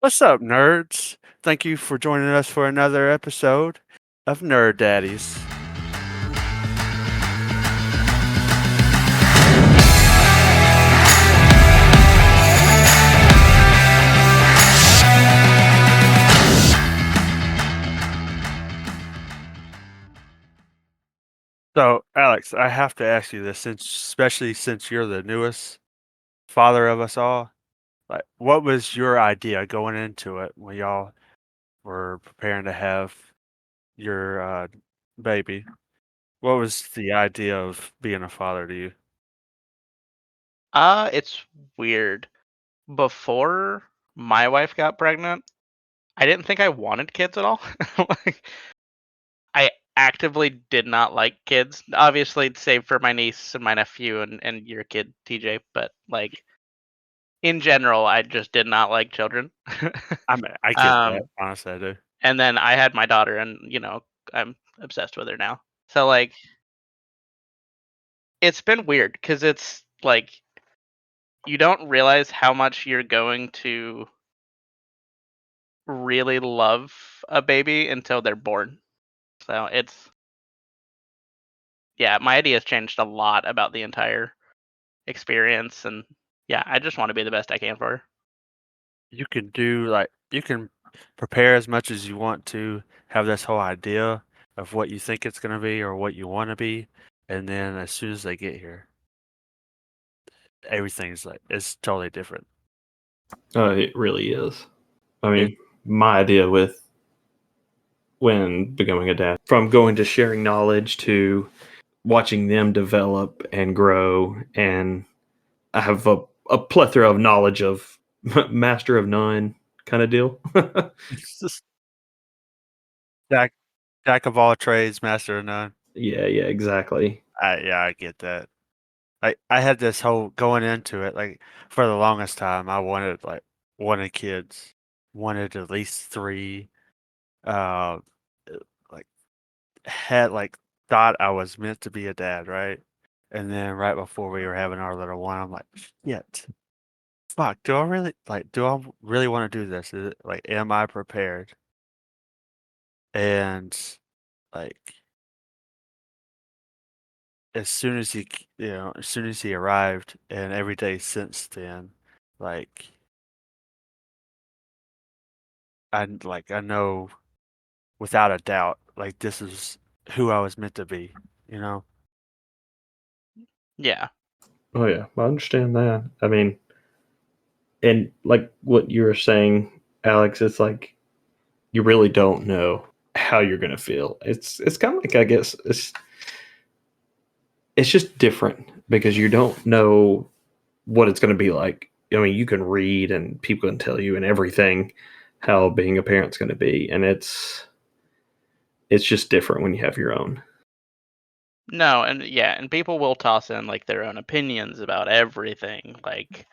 What's up, nerds? Thank you for joining us for another episode of Nerd Daddies. So, Alex, I have to ask you this, especially since you're the newest father of us all. Like, what was your idea going into it when y'all were preparing to have your baby? What was the idea of being a father to you? It's weird. Before my wife got pregnant, I didn't think I wanted kids at all. Like, I actively did not like kids. Obviously, save for my niece and my nephew and your kid, TJ. But like in general, I just did not like children. I get that. um, Honestly, I do. and then I had my daughter, and I'm obsessed with her now. So like, it's been weird because it's like you don't realize how much you're going to really love a baby until they're born. So it's yeah, my idea's changed a lot about the entire experience, and yeah, I just want to be the best I can for her. You can prepare as much as you want to have this whole idea of what you think it's gonna be or what you wanna be, and then as soon as they get here, everything's like it's totally different. It really is. I It mean, my idea with when becoming a dad, from going to sharing knowledge to watching them develop and grow, and I have a plethora of knowledge of master of none kind of deal. it's just jack jack of all trades, master of none. Yeah, exactly. I get that. I had this whole going into it, like, for the longest time, I wanted kids, wanted at least 3, uh, like had like thought I was meant to be a dad, right? And then right before we were having our little one, I'm like, shit, fuck, do I really want to do this? Is it, like, am I prepared? And like, as soon as he arrived and every day since then, like, I know without a doubt, like, this is who I was meant to be, you know? Yeah, Oh yeah, I understand that. I mean, and like what you were saying, Alex, it's like you really don't know how you're gonna feel. It's kind of like, I guess it's just different because you don't know what it's going to be like. I mean, you can read and people can tell you and everything how being a parent's going to be, and it's just different when you have your own. no, and yeah, and people will toss in like their own opinions about everything. Like,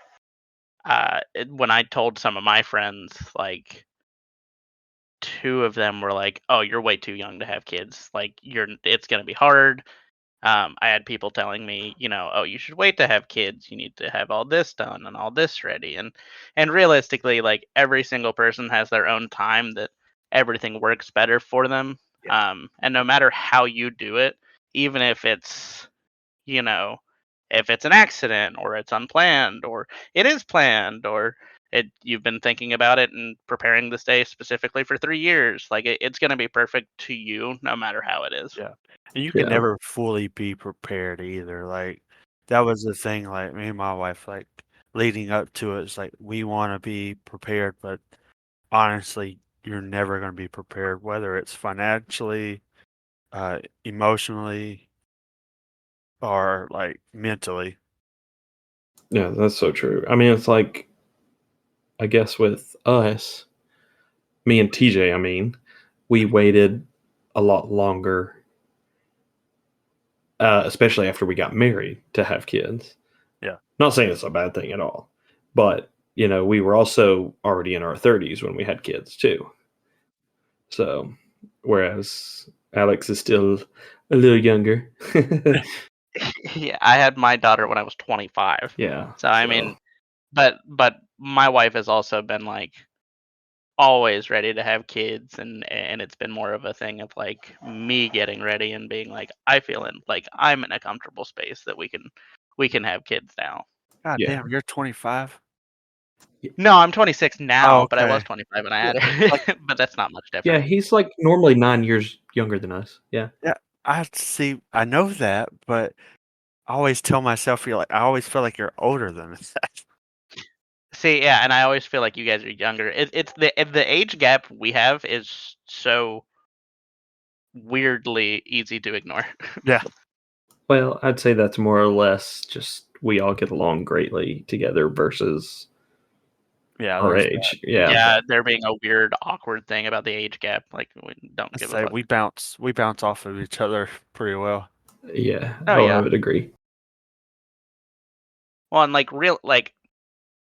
when I told some of my friends, like two of them were like, "Oh, you're way too young to have kids. Like, it's gonna be hard." I had people telling me, "Oh, you should wait to have kids. You need to have all this done and all this ready." And realistically, like every single person has their own time that everything works better for them. Yeah. And no matter how you do it, even you know, if it's an accident or it's unplanned or it is planned or you've been thinking about it and preparing this day specifically for 3 years, like it's going to be perfect to you no matter how it is. Yeah. And you can Yeah, never fully be prepared either. Like, that was the thing, like, me and my wife, like, leading up to it, it's like we want to be prepared, but honestly, you're never going to be prepared, whether it's financially, emotionally, or like mentally. yeah, that's so true. I mean, it's like, I guess with us, me and TJ, I mean, we waited a lot longer, especially after we got married, to have kids. Yeah. Not saying it's a bad thing at all, but we were also already in our 30s when we had kids too. So, whereas Alex is still a little younger. Yeah, I had my daughter when I was 25. Yeah. So I So, mean, but my wife has also been like always ready to have kids, and it's been more of a thing of like me getting ready and being like, I feel like I'm in a comfortable space that we can have kids now. God Yeah. damn, you're 25? No, I'm 26 now, Oh, but I was okay. 25 when I Yeah. had her. Like, But that's not much Yeah, different. he's like normally 9 years younger than us. Yeah. yeah, I know that, but I always tell myself I always feel like you're older than that. See, yeah, and I always feel like you guys are younger. It's the age gap we have is so weirdly easy to ignore. Yeah. Well, I'd say that's more or less just we all get along greatly together versus Yeah, our there's age. that. Yeah. Yeah, there being a weird, awkward thing about the age gap. Like, we don't I give a say fuck. we bounce off of each other pretty well. Yeah. Oh Oh, I yeah. would agree. Well, and like real, like,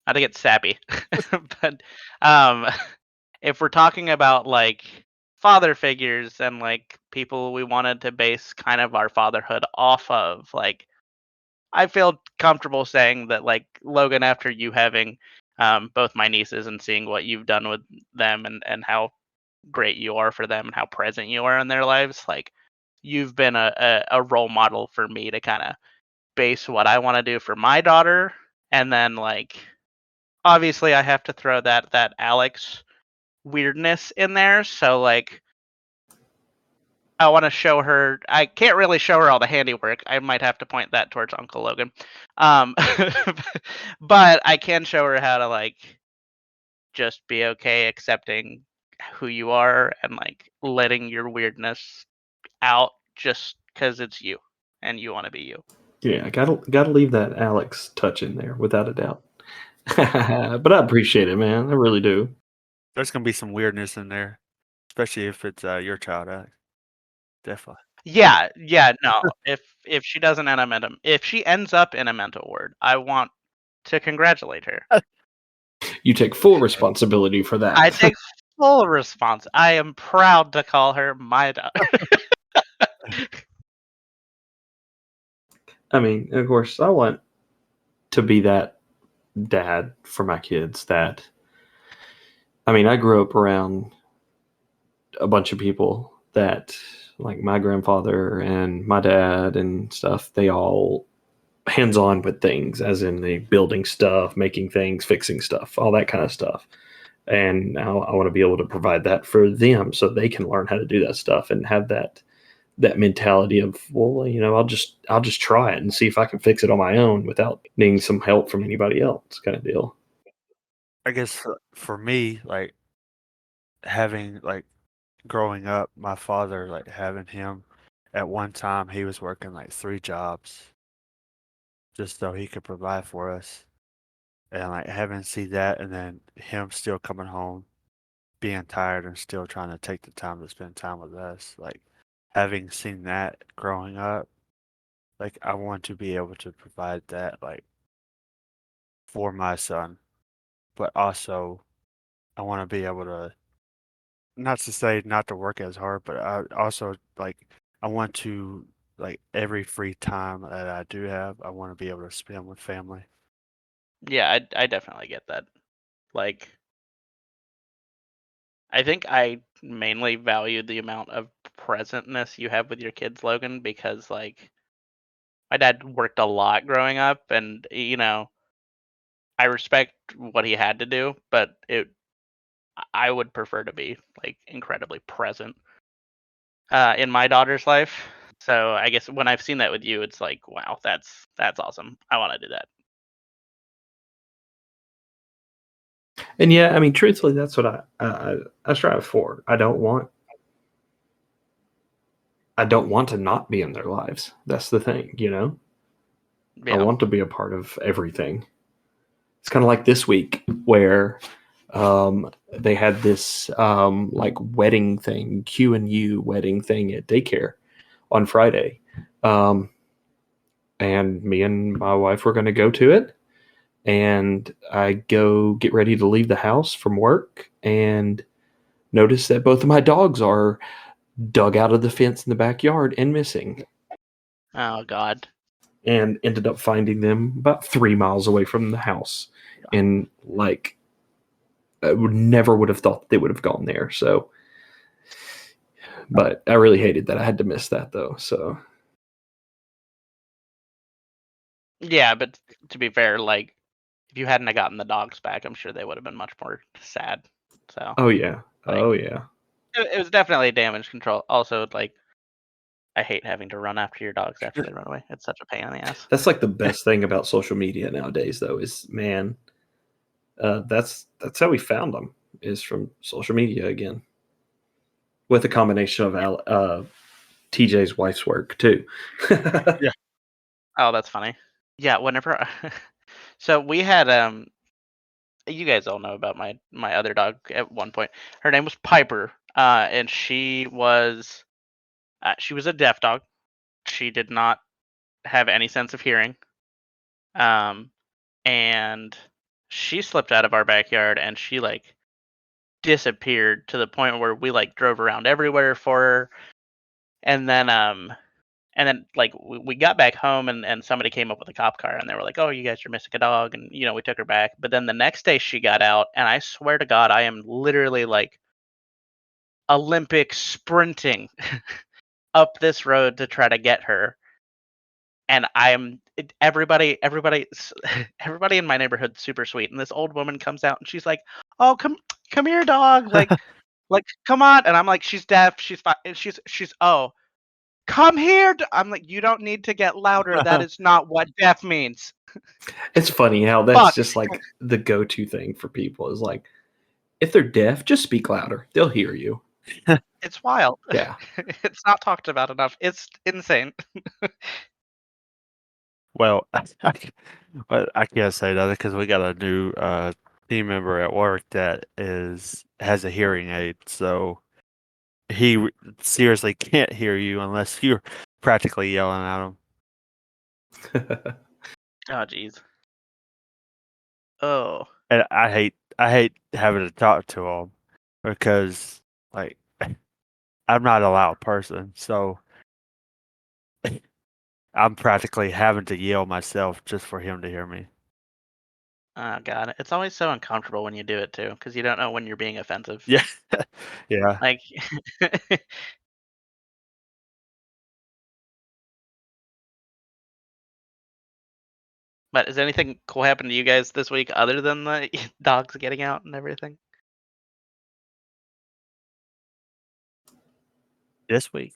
not to get sappy, but um, if we're talking about like father figures and like people we wanted to base kind of our fatherhood off of, like, I feel comfortable saying that, like, Logan, after you having both my nieces and seeing what you've done with them, and how great you are for them and how present you are in their lives, like, you've been a role model for me to kind of base what I want to do for my daughter. And then, like, obviously I have to throw that Alex weirdness in there. So, like, I want to show her. I can't really show her all the handiwork. I might have to point that towards Uncle Logan. Um, but I can show her how to, like, just be okay accepting who you are and like letting your weirdness out just because it's you and you want to be you. Yeah, gotta leave that Alex touch in there without a doubt. But I appreciate it, man. I really do. There's gonna be some weirdness in there, especially if it's your child, Alex. Definitely. Yeah, yeah, no. If she doesn't end up if she ends up in a mental ward, I want to congratulate her. You take full responsibility for I that. take full response. I am proud to call her my daughter. I mean, of course, I want to be that dad for my kids that I mean, I grew up around a bunch of people that like my grandfather and my dad and stuff, they all hands on with things, as in the building stuff, making things, fixing stuff, all that kind of stuff. And now I want to be able to provide that for them so they can learn how to do that stuff and have that mentality of, well, I'll just try it and see if I can fix it on my own without needing some help from anybody else, kind of deal. I guess for me, like having like growing up, my father, like having him at one time, he was working like 3 jobs just so he could provide for us. And like having see that and then him still coming home, being tired and still trying to take the time to spend time with us. Like having seen that growing up, like I want to be able to provide that like for my son, but also I want to be able to not to say not to work as hard, but I also like I want to like every free time that I do have, I want to be able to spend with family. Yeah, I definitely get that. Like, I think I mainly value the amount of presentness you have with your kids, Logan, because like my dad worked a lot growing up, and I respect what he had to do, but I would prefer to be like incredibly present in my daughter's life. So I guess when I've seen that with you, it's like, wow, that's awesome. I want to do that. And yeah, I mean, truthfully, that's what I strive for. I don't want to not be in their lives. That's the thing. I Yeah. want to be a part of everything. It's kind of like this week where they had this like wedding thing, Q&U wedding thing at daycare on Friday. And me and my wife were going to go to it. And I go get ready to leave the house from work and notice that both of my dogs are dug out of the fence in the backyard and missing. Oh God. And ended up finding them about 3 miles away from the house in like I would have thought they would have gone there. So, but I really hated that I had to miss that though. So Yeah, but to be fair, like if you hadn't have gotten the dogs back, I'm sure they would have been much more sad. So oh yeah, like oh yeah. it was definitely damage control. Also, like I hate having to run after your dogs after they run away. It's such a pain in the ass. That's like the best thing about social media nowadays, though, is man, that's how we found them is from social media again, with a combination of TJ's wife's work too. Yeah. Oh, that's funny. Yeah, whenever so we had you guys all know about my other dog at one point. Her name was Piper, and she was a deaf dog. She did not have any sense of hearing. And she slipped out of our backyard and she like disappeared to the point where we like drove around everywhere for her. And then like we got back home and somebody came up with a cop car and they were like, "Oh, you guys are missing a dog," and we took her back. But then the next day she got out, and I swear to God, I am literally like Olympic sprinting up this road to try to get her. And everybody everybody in my neighborhood super sweet, and this old woman comes out and she's like, "Oh, come here, dog, like come on." And I'm like, "She's deaf, she's fine." And she's "Oh, come here." I'm like, "You don't need to get louder, that is not what deaf means." It's funny how that's Fuck. just like the go-to thing for people is like, if they're deaf, just speak louder; they'll hear you. It's wild. Yeah. It's not talked about enough. It's insane. Well, but I can't say that because we got a new team member at work that has a hearing aid, so seriously can't hear you unless you're practically yelling at him. Oh jeez. Oh. And I hate having to talk to him because like I'm not a loud person, so I'm practically having to yell myself just for him to hear me. Oh god. It's always so uncomfortable when you do it too, because you don't know when you're being offensive. Yeah, yeah. Like But has anything cool happened to you guys this week other than the dogs getting out and everything? This week,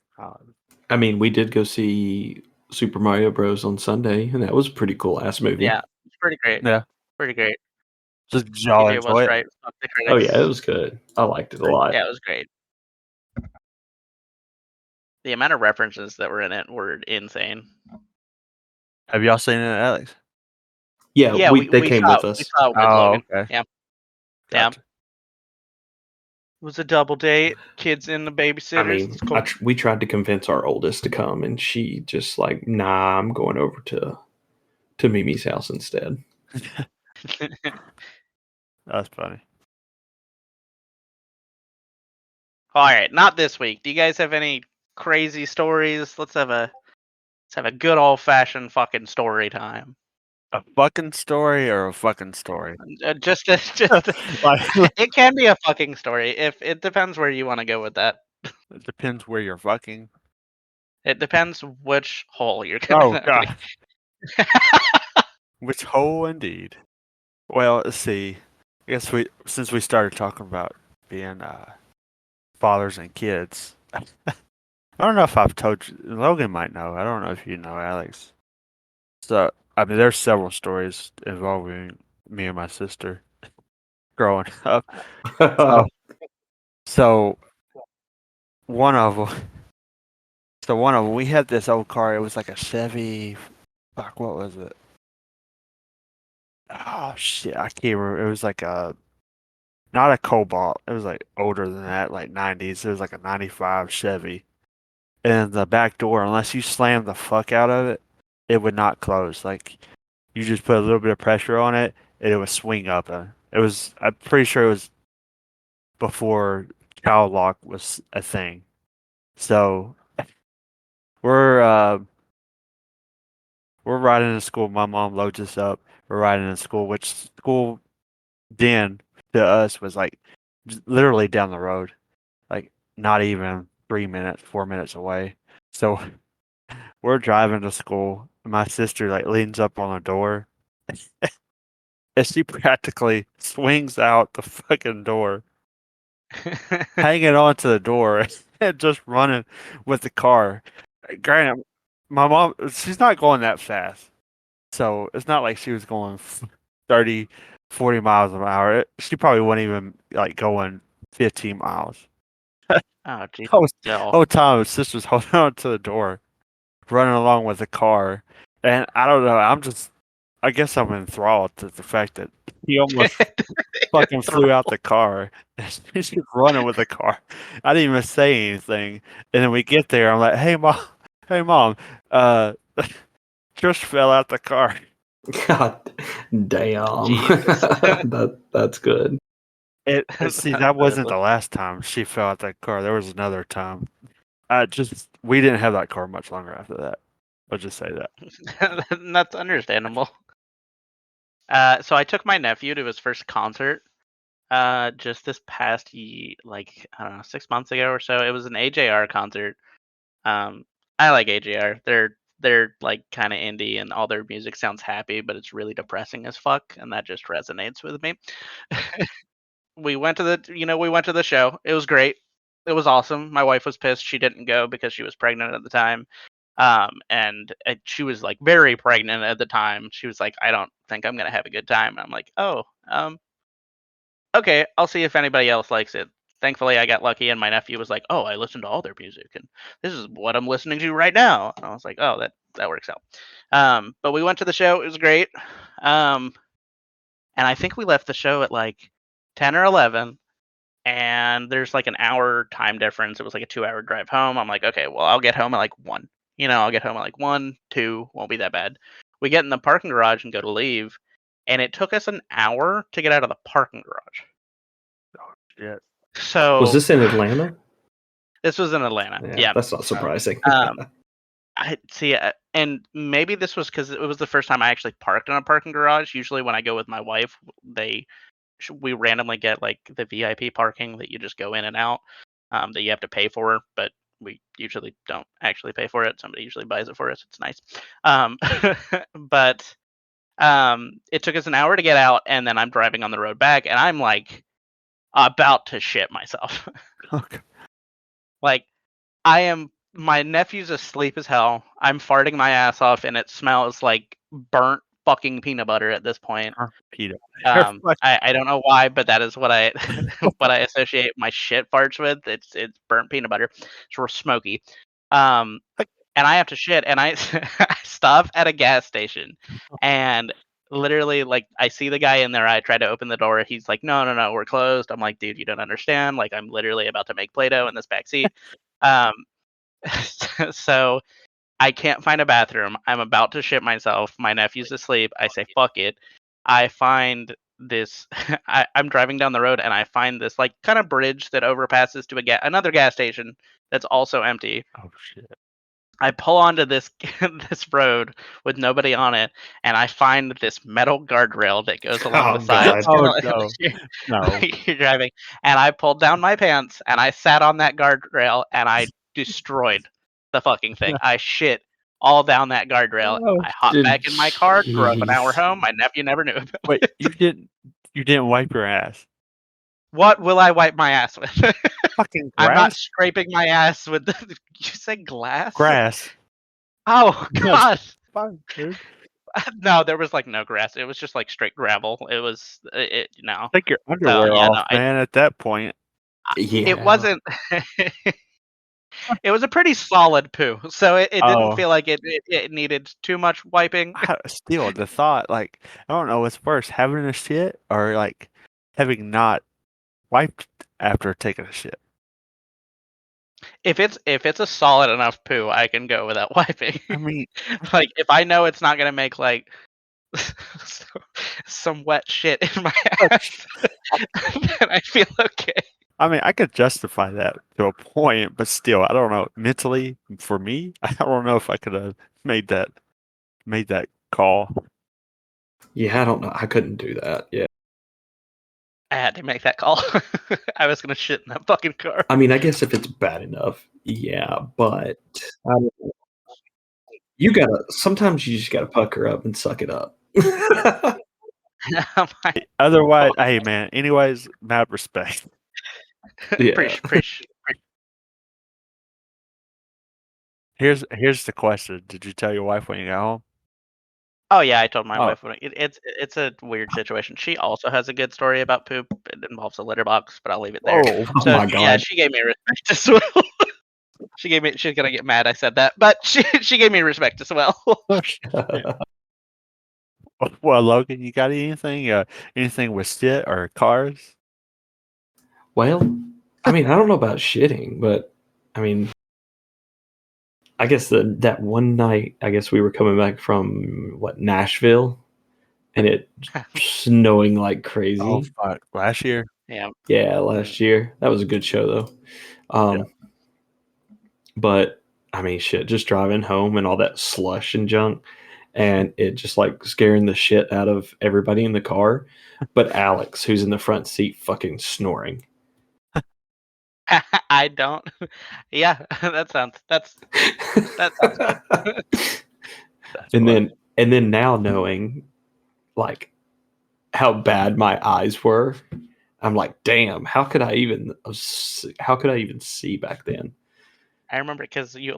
I mean, we did go see Super Mario Bros. On Sunday, and that was a pretty cool ass movie. Yeah, it's pretty great. yeah, Pretty great. just did y'all TJ was enjoy it. right. Fuck the Oh yeah, it critics. was good. I liked it a lot. Yeah, it was great. The amount of references that were in it were insane. Have y'all seen it, Alex? Yeah, Yeah, they we came saw with we us. saw it with Oh, Logan. okay, Yeah, yeah. gotcha. It was a double date. Kids and the I babysitters. mean, It's cool. we tried to convince our oldest to come, and she just like, nah, I'm going over to Mimi's house instead. That's funny. All right, not this week. Do you guys have any crazy stories? Let's have a good old fashioned fucking story time. A fucking story or a fucking story? Just Like, it can be a fucking story. If it depends where you want to go with that. it depends where you're fucking. It depends which hole you're gonna. Oh god, which hole indeed. Well, let's see. I guess since we started talking about being fathers and kids, I don't know if I've told you. Logan might know. I don't know if you know, Alex. So, I mean, there's several stories involving me and my sister growing up. So, so one of them. So one of them, we had this old car. It was like a Chevy. Fuck, what was it? Oh shit, I can't remember. It was like not a Cobalt. It was like older than that, like 90s. It was like a 95 Chevy. And the back door, unless you slammed the fuck out of it, it would not close. Like you just put a little bit of pressure on it, and it would swing up. It was. I'm pretty sure it was before child lock was a thing. So we're uh, we're riding to school. My mom loads us up. We're riding to school, which school then to us was like literally down the road, like not even 3 minutes, 4 minutes away. So we're driving to school. And my sister like leans up on the door, and she practically swings out the fucking door, hanging onto the door, and just running with the car. Granted, my mom, she's not going that fast. So it's not like she was going 30, 40 miles an hour. She probably wasn't even like going 15 miles. Oh, geez. Whole, Still. whole time, his sister's holding on to the door, running along with the car. And I don't know. I guess I'm enthralled to the fact that he almost fucking flew out the car. She's just running with the car. I didn't even say anything. And then we get there. I'm like, hey, mom, uh, just fell out the car. God damn. Jesus. That's good. See, that wasn't the last time she fell out that car. There was another time. We didn't have that car much longer after that. I'll just say that. That's understandable. So I took my nephew to his first concert just this past like I don't know 6 months ago or so. It was an AJR concert. I like AJR. They're like kind of indie and all their music sounds happy, but it's really depressing as fuck, and that just resonates with me. We went to the show. It was great. It was awesome. My wife was pissed she didn't go because she was pregnant at the time. And she was like very pregnant at the time. She was like, I don't think I'm gonna have a good time. And I'm like, oh, okay, I'll see if anybody else likes it. Thankfully, I got lucky, and my nephew was like, "Oh, I listen to all their music, and this is what I'm listening to right now." And I was like, "Oh, that works out." But we went to the show; it was great. And I think we left the show at like 10 or 11, and there's like an hour time difference. It was like a 2-hour drive home. I'm like, okay, well, I'll get home at like 1. I'll get home at like 1, 2, won't be that bad. We get in the parking garage and go to leave, and it took us an hour to get out of the parking garage. Oh, shit. So Was this in Atlanta? This was in Atlanta. Yeah. That's not surprising. I see, and maybe this was because it was the first time I actually parked in a parking garage. Usually, when I go with my wife, we randomly get like the VIP parking that you just go in and out, that you have to pay for, but we usually don't actually pay for it. Somebody usually buys it for us. It's nice. But it took us an hour to get out, and then I'm driving on the road back, and I'm like about to shit myself. Okay. Like, my nephew's asleep as hell. I'm farting my ass off, and it smells like burnt fucking peanut butter at this point. Peter. I don't know why, but that is what I what I associate my shit farts with. It's burnt peanut butter. It's real smoky. And I have to shit, and I I stop at a gas station, and literally like I see the guy in there. I try to open the door. He's like, no, we're closed. I'm like, dude, you don't understand. Like, I'm literally about to make Play-Doh in this back seat. Um, so I can't find a bathroom. I'm about to shit myself. My nephew's asleep. I say, fuck it. I find this. I'm driving down the road, and I find this like kind of bridge that overpasses to another gas station that's also empty. Oh shit. I pull onto this this road with nobody on it, and I find this metal guardrail that goes along the sides. Oh no. No. You're driving, and I pulled down my pants, and I sat on that guardrail, and I destroyed the fucking thing. I shit all down that guardrail. Oh, I hopped back in my car, drove an hour jeez. home. My nephew never knew about Wait, it. you didn't wipe your ass? What will I wipe my ass with? Fucking I'm not grass? scraping my ass with the. You said glass? Grass. Oh God. Fine, dude. No, there was like no grass. It was just like straight gravel. It was no. Take your So underwear yeah, off, no, man, at that point. Yeah. it wasn't. It was a pretty solid poo, so it didn't Oh. feel like it needed too much wiping. Still, the thought, like, I don't know what's worse, having a shit or like having not wiped after taking a shit. If it's a solid enough poo, I can go without wiping. I mean, Like if I know it's not gonna make like some wet shit in my ass, then I feel okay. I could justify that to a point, but still, I don't know. Mentally, for me, I don't know if I could have made that call. Yeah, I don't know. I couldn't do that. Yeah. I had to make that call. I was gonna shit in that fucking car. I mean, I guess if it's bad enough, yeah, but I don't know. You gotta sometimes you just gotta pucker up and suck it up. Otherwise, hey man. Anyways, mad respect. Yeah. Preach. Here's the question: did you tell your wife when you got home? Oh yeah, I told my Oh. wife when it's a weird situation. She also has a good story about poop. It involves a litter box, but I'll leave it there. Oh, Oh So my yeah, god. she gave me respect as well. She's gonna get mad I said that, but she gave me respect as well. well, Logan, you got anything? Anything with shit or cars? Well, I mean, I don't know about shitting, but I mean, I guess that one night, I guess we were coming back from Nashville, and it snowing like Oh crazy. fuck! Last year. Yeah. Yeah, last year. That was a good show though. Yeah. But I mean, shit, just driving home and all that slush and junk, and it just like scaring the shit out of everybody in the car. But Alex, who's in the front seat, fucking snoring. I don't. Yeah, that sounds good. That's and funny. then now knowing like how bad my eyes were, I'm like, damn, how could I even see back then? I remember because you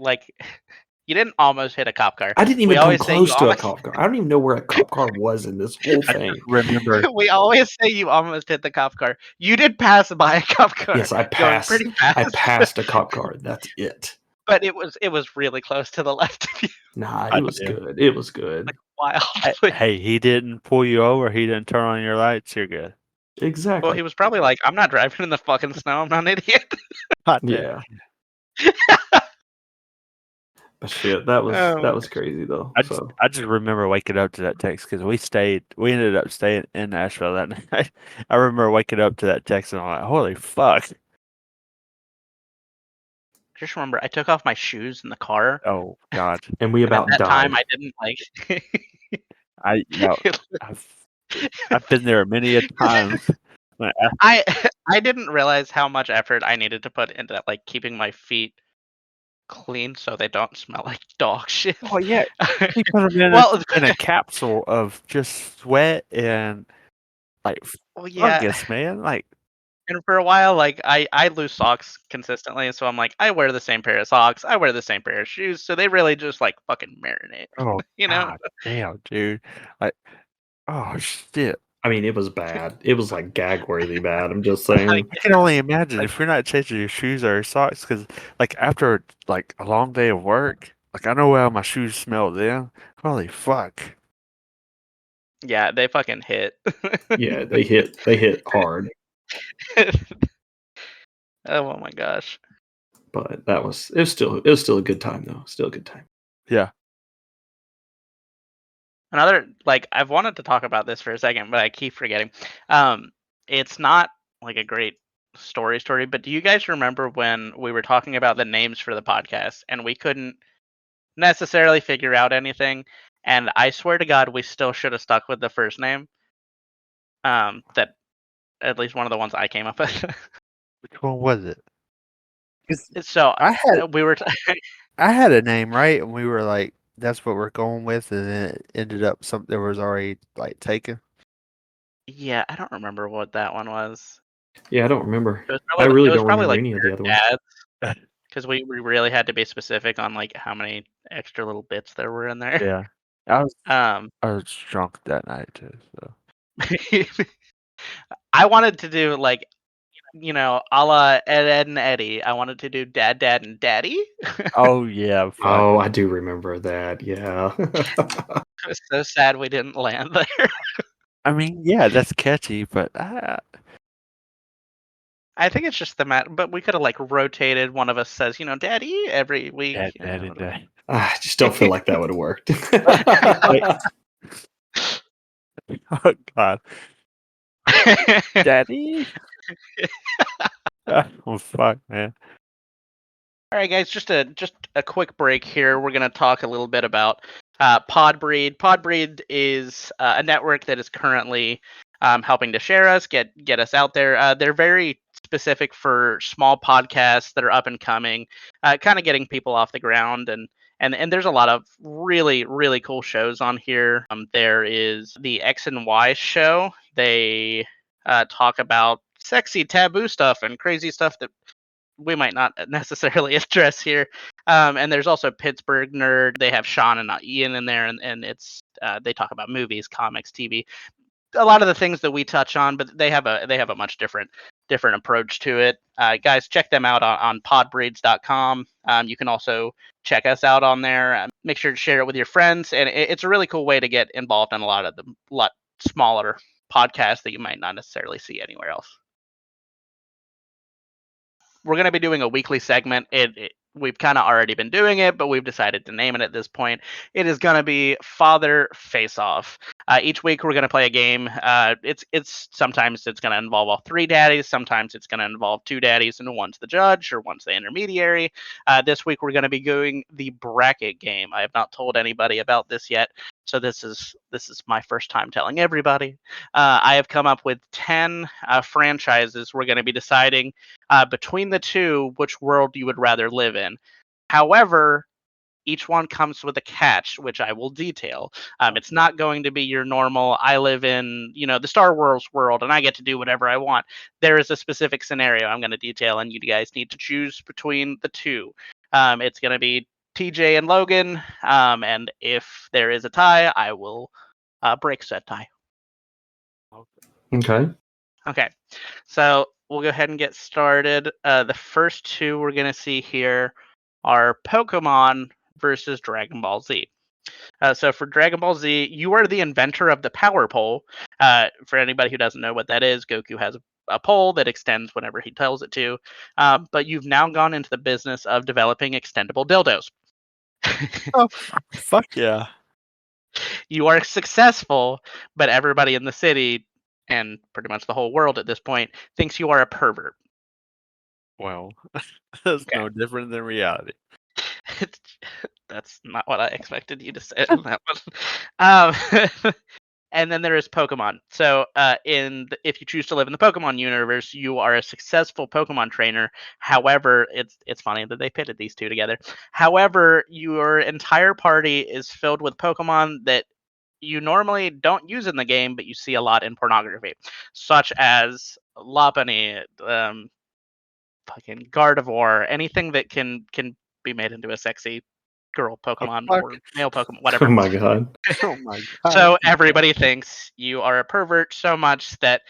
you didn't almost hit a cop car. I didn't We even come always say you close to a almost. cop car. I don't even know where a cop car was in this whole I thing. just remember. We always say you almost hit the cop car. You did pass by a cop car. Yes, I going passed. pretty fast. I passed a cop car. That's it. But it was really close to the left of you. Nah, I it was do. good. It was good. Wildly. Hey, he didn't pull you over. He didn't turn on your lights. You're good. Well, Exactly. he was probably like, "I'm not driving in the fucking snow. I'm not an idiot." Hot damn. Yeah. But shit, that was crazy though. I just remember waking up to that text because we ended up staying in Nashville that night. I remember waking up to that text and I'm like, holy fuck. Just remember, I took off my shoes in the car. Oh God. And we And at about that died. time, I didn't like. I've been there many a time. I didn't realize how much effort I needed to put into like keeping my feet clean so they don't smell like dog shit. Oh yeah, he put them in a capsule of just sweat and like yeah. fungus, man. Like, And for a while, like I lose socks consistently, so I'm like, I wear the same pair of socks, I wear the same pair of shoes, so they really just like fucking marinate. oh You know? God damn, dude. Like, oh shit. I mean, it was bad. It was like gag worthy bad. I'm just saying. Like, I can only imagine if you're not changing your shoes or your socks, because like after like a long day of work, like I know how my shoes smell then. Holy fuck. yeah, they fucking hit. Yeah, they hit hard. Oh my gosh. But it was still a good time though. Still a good time. Yeah. Another I've wanted to talk about this for a second, but I keep forgetting. It's not like a great story, but do you guys remember when we were talking about the names for the podcast and we couldn't necessarily figure out anything? And I swear to God, we still should have stuck with the first name. That at least one of the ones I came up with. Which one was it? So we were. I had a name, right? And we were like, that's what we're going with, and then it ended up something that was already like taken. Yeah, I don't remember what that one was. Yeah, I don't remember. I really don't remember any of the other ones. Because we really had to be specific on like how many extra little bits there were in there. Yeah. I was drunk that night too, so. I wanted to do like, a la Ed and Eddie. I wanted to do Dad, and Daddy. Oh yeah. Fuck. Oh, I do remember that. Yeah. It was so sad we didn't land there. I mean, yeah, that's catchy, but I think it's just but we could have like rotated. One of us says, Daddy every week. Dad. I just don't feel like that would have worked. Oh God. Daddy. Oh fuck, man. All right, guys, just a quick break here. We're gonna talk a little bit about Podbreed. Podbreed is a network that is currently helping to share us, get us out there. They're very specific for small podcasts that are up and coming, kind of getting people off the ground. And there's a lot of really, really cool shows on here. There is the X and Y show. They talk about sexy taboo stuff and crazy stuff that we might not necessarily address here. And there's also Pittsburgh Nerd. They have Sean and Ian in there, and it's they talk about movies, comics, TV, a lot of the things that we touch on, but they have a much different approach to it. Guys, check them out on podbreeds.com. You can also check us out on there. Make sure to share it with your friends, and it's a really cool way to get involved in a lot of the smaller podcasts that you might not necessarily see anywhere else. We're going to be doing a weekly segment. We've kind of already been doing it, but we've decided to name it at this point. It is going to be Father Face Off. Each week we're going to play a game. It's sometimes it's going to involve all three daddies. Sometimes it's going to involve two daddies and one's the judge or one's the intermediary. This week we're going to be doing the bracket game. I have not told anybody about this yet, so this is my first time telling everybody. I have come up with 10 franchises. We're going to be deciding between the two which world you would rather live in. However, each one comes with a catch, which I will detail. It's not going to be your normal, I live in, the Star Wars world and I get to do whatever I want. There is a specific scenario I'm going to detail, and you guys need to choose between the two. It's going to be TJ and Logan, and if there is a tie, I will break said tie. Okay. Okay, so we'll go ahead and get started. The first two we're going to see here are Pokemon versus Dragon Ball Z. So for Dragon Ball Z, you are the inventor of the Power Pole. For anybody who doesn't know what that is, Goku has a pole that extends whenever he tells it to. But you've now gone into the business of developing extendable dildos. Oh, fuck yeah. You are successful, but everybody in the city and pretty much the whole world at this point thinks you are a pervert. Well, that's Okay. no different than reality. That's not what I expected you to say on that one. And then there is Pokemon. So, if you choose to live in the Pokemon universe, you are a successful Pokemon trainer. However, it's funny that they pitted these two together. However, your entire party is filled with Pokemon that you normally don't use in the game, but you see a lot in pornography, such as Lopunny, fucking Gardevoir, anything that can be made into a sexy girl Pokemon fuck? or male Pokemon, Oh whatever. my god. Oh my god. So everybody thinks you are a pervert so much that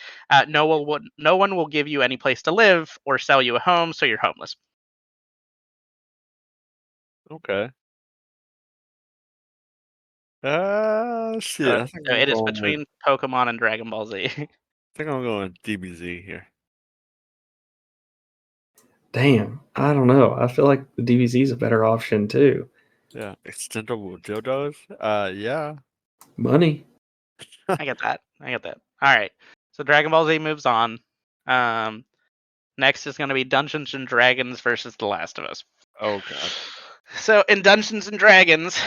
no one will give you any place to live or sell you a home, so you're homeless. Okay. Shit. So, I think so I'm it is going between Pokemon and Dragon Ball Z. I think I'm going DBZ here. Damn. I don't know. I feel like the DBZ is a better option too. Yeah, extendable dildos. Yeah. Money. I get that. All right. So Dragon Ball Z moves on. Next is going to be Dungeons and Dragons versus The Last of Us. Oh god. So in Dungeons and Dragons,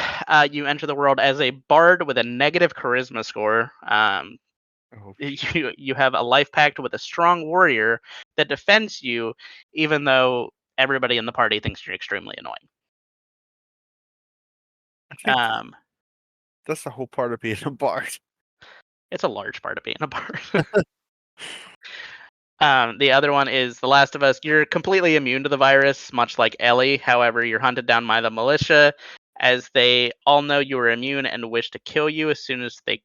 you enter the world as a bard with a negative charisma score. Oh, You have a life pact with a strong warrior that defends you, even though everybody in the party thinks you're extremely annoying. I think Um, that's the whole part of being a bard. it's a large part of being a bard. The other one is The Last of Us. You're completely immune to the virus, much like Ellie. However, you're hunted down by the militia, as they all know you are immune and wish to kill you as soon as they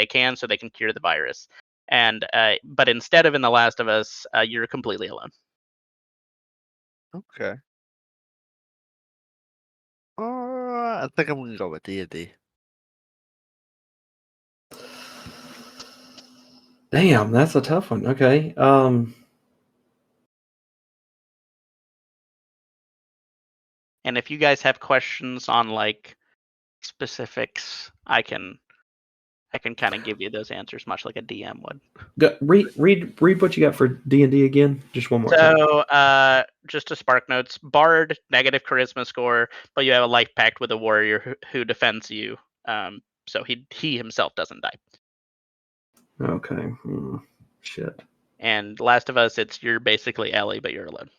can, so they can cure the virus. And but instead of in The Last of Us, you're completely alone. Okay. I think I'm gonna go with D&D. Damn, that's a tough one. Okay. And if you guys have questions on like specifics, I can kind of give you those answers, much like a DM would. Read what you got for D&D again. Just one more time. So, just to spark notes, Bard, negative charisma score, but you have a life pact with a warrior who defends you. So he himself doesn't die. Okay. Shit. And Last of Us, you're basically Ellie, but you're alone.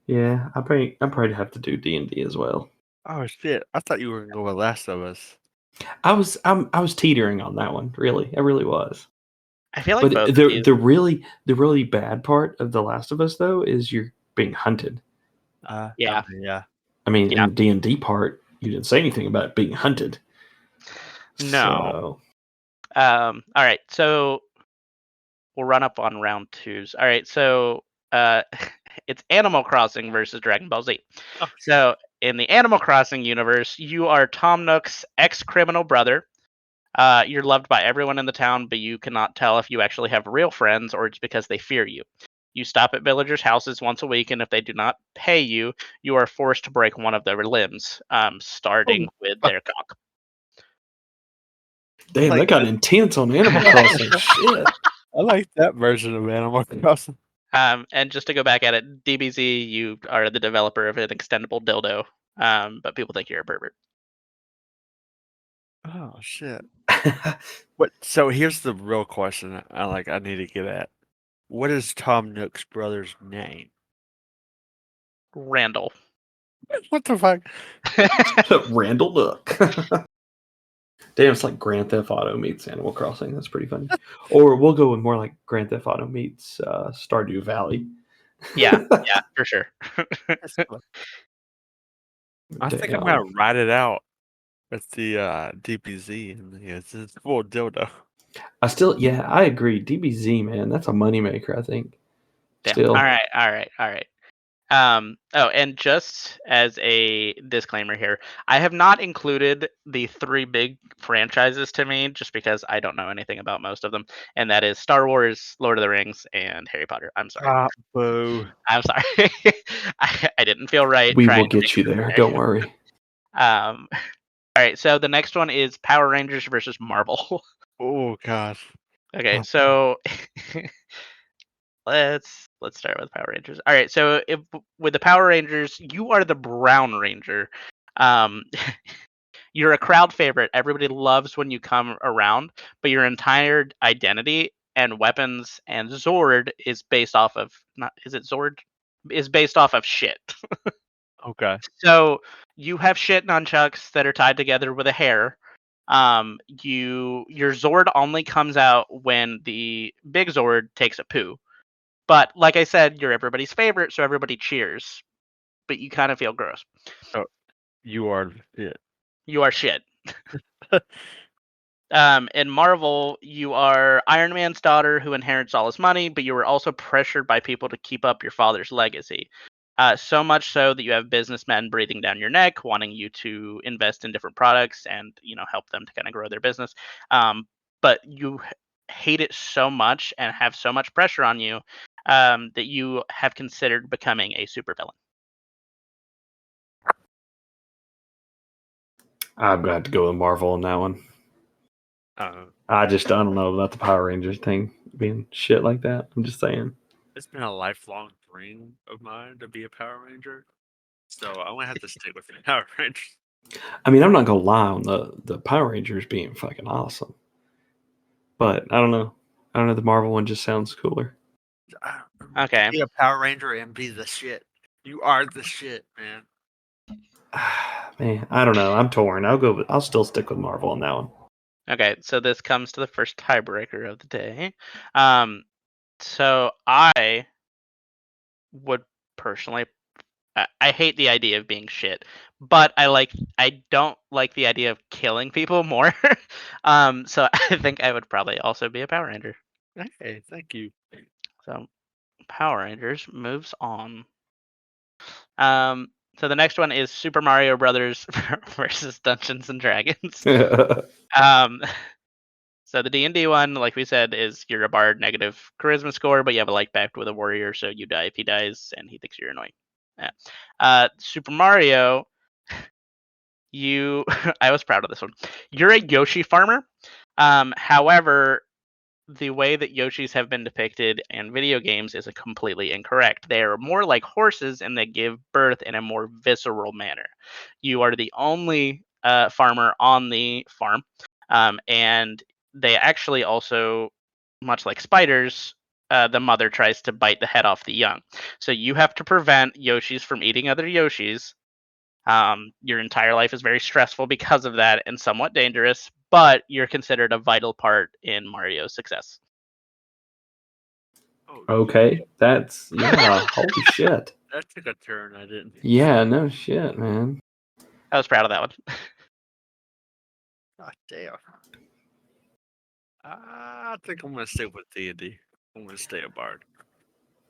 Yeah, I probably have to do D&D as well. Oh shit! I thought you were gonna go with Last of Us. I was teetering on that one. Really, I really was. I feel like But both of these. the really bad part of The Last of Us though is you're being hunted. Yeah. Yeah. I mean, Yeah. in the D&D part, you didn't say anything about being hunted. No. So, All right, so we'll run up on round twos. All right, so it's Animal Crossing versus Dragon Ball Z. Oh, So in the Animal Crossing universe, you are Tom Nook's ex-criminal brother. You're loved by everyone in the town, but you cannot tell if you actually have real friends or it's because they fear you. You stop at villagers' houses once a week, and if they do not pay you, you are forced to break one of their limbs, starting with their cock. damn, like that got intense on Animal Crossing. Shit. I like that version of Animal Crossing. And just to go back at it, DBZ, you are the developer of an extendable dildo, but people think you're a pervert. Oh shit! What? So here's the real question. I need to get at. What is Tom Nook's brother's name? Randall. What the fuck? Randall Nook. Damn, it's like Grand Theft Auto meets Animal Crossing. That's pretty funny. Or we'll go with more like Grand Theft Auto meets Stardew Valley. Yeah, for sure. I think I'm gonna write it out with the DPZ and it's full dildo. I agree. DBZ, man, that's a moneymaker, I think. Damn. Still. All right. Oh, and just as a disclaimer here, I have not included the three big franchises to me just because I don't know anything about most of them, and that is Star Wars, Lord of the Rings, and Harry Potter. I'm sorry. Boo. I'm sorry. I didn't feel right. We trying will to get you there. Don't worry. All right, so the next one is Power Rangers versus Marvel. Oh gosh. Okay, so let's start with Power Rangers. All right, so with the Power Rangers, you are the Brown Ranger. Um, you're a crowd favorite. Everybody loves when you come around, but your entire identity and weapons and Zord is based off of not is it Zord? Is based off of shit. Okay. So you have shit nunchucks that are tied together with a hair. Your Zord only comes out when the big Zord takes a poo. But like I said, you're everybody's favorite, so everybody cheers. But you kind of feel gross. Oh, you are it. You are shit. In Marvel, you are Iron Man's daughter who inherits all his money, but you were also pressured by people to keep up your father's legacy. So much so that you have businessmen breathing down your neck, wanting you to invest in different products and help them to kind of grow their business. But you hate it so much and have so much pressure on you that you have considered becoming a supervillain. I'm going to have to go with Marvel on that one. I don't know about the Power Rangers thing being shit like that. I'm just saying. It's been a lifelong dream of mine to be a Power Ranger. So I'm gonna have to stick with the Power Rangers. I mean, I'm not gonna lie on the Power Rangers being fucking awesome, but I don't know. The Marvel one just sounds cooler. Okay. Be a Power Ranger and be the shit. You are the shit, man. Man, I don't know. I'm torn. I'll still stick with Marvel on that one. Okay, so this comes to the first tiebreaker of the day. So I would personally, I hate the idea of being shit, but I don't like the idea of killing people more. So I think I would probably also be a Power Ranger. Hey, thank you. So Power Rangers moves on. So the next one is Super Mario Brothers versus Dungeons and Dragons. So the D&D one, like we said, is you're a bard, negative charisma score, but you have a like pact with a warrior, so you die if he dies, and he thinks you're annoying. Yeah. Super Mario, I was proud of this one. You're a Yoshi farmer. However, the way that Yoshis have been depicted in video games is completely incorrect. They are more like horses, and they give birth in a more visceral manner. You are the only farmer on the farm, and they actually also much like spiders, the mother tries to bite the head off the young. So you have to prevent Yoshis from eating other Yoshis. Your entire life is very stressful because of that and somewhat dangerous, but you're considered a vital part in Mario's success. Oh, Okay, that's holy shit. that took a turn I didn't. Yeah, no shit, man. I was proud of that one. God damn. I think I'm gonna stay with D&D. I'm gonna stay a bard.